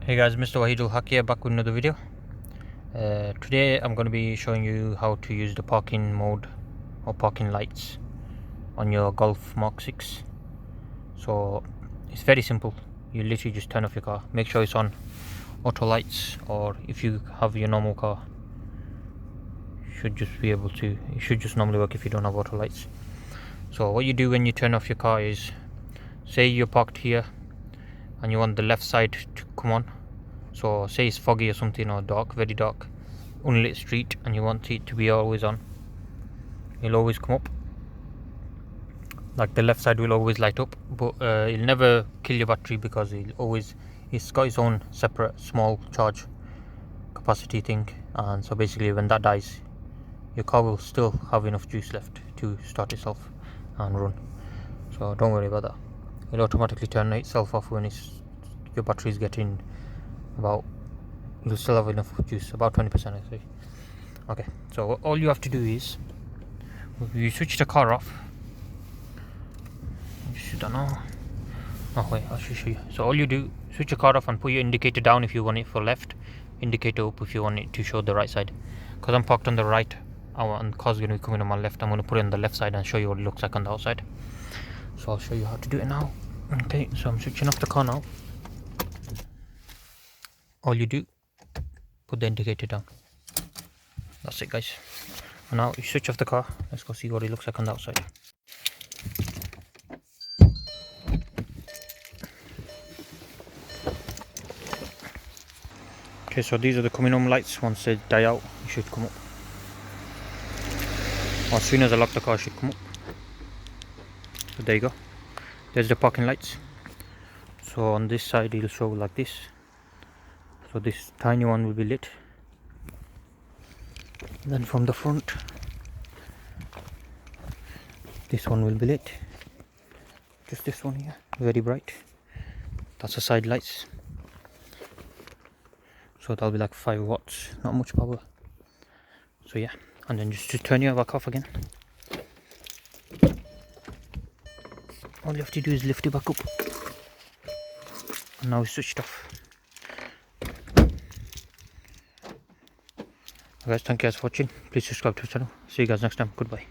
Hey guys, MrWaheedulHaque here, back with another video. Today I'm going to be showing you how to use the parking mode or parking lights on your Golf Mark 6. So it's very simple. You literally just turn off your car, make sure it's on auto lights, or if you have your normal car, you should just be able to, it should just normally work if you don't have auto lights. So what you do when you turn off your car is, say you're parked here and you want the left side to come on. So say it's foggy or something, or dark, very dark, unlit street, and you want it to be always on. It'll always come up, like the left side will always light up, but it'll never kill your battery because it's got its own separate small charge capacity thing, and so basically when that dies, your car will still have enough juice left to start itself and run. So don't worry about that. It'll automatically turn itself off when your battery is getting about, you'll still have enough juice, about 20% I say. Okay, so all you have to do is, you switch the car off. You should know. Oh wait, I should show you. So all you do, switch your car off and put your indicator down if you want it for left, indicator up if you want it to show the right side. Because I'm parked on the right and the car's going to be coming on my left, I'm going to put it on the left side and show you what it looks like on the outside. So I'll show you how to do it now. Okay, so I'm switching off the car now. All you do, put the indicator down. That's it, guys. And now you switch off the car. Let's go see what it looks like on the outside. Okay, so these are the coming home lights. Once they die out, it should come up. As soon as I lock the car, it should come up. So there you go. There's the parking lights. So on this side, it'll show like this. So this tiny one will be lit. Then from the front, this one will be lit. Just this one here, very bright. That's the side lights. So that'll be like 5 watts, not much power. So yeah, and then just to turn your back off again. All you have to do is lift it back up. And now it's switched off. Guys, thank you guys for watching. Please subscribe to the channel. See you guys next time. Goodbye.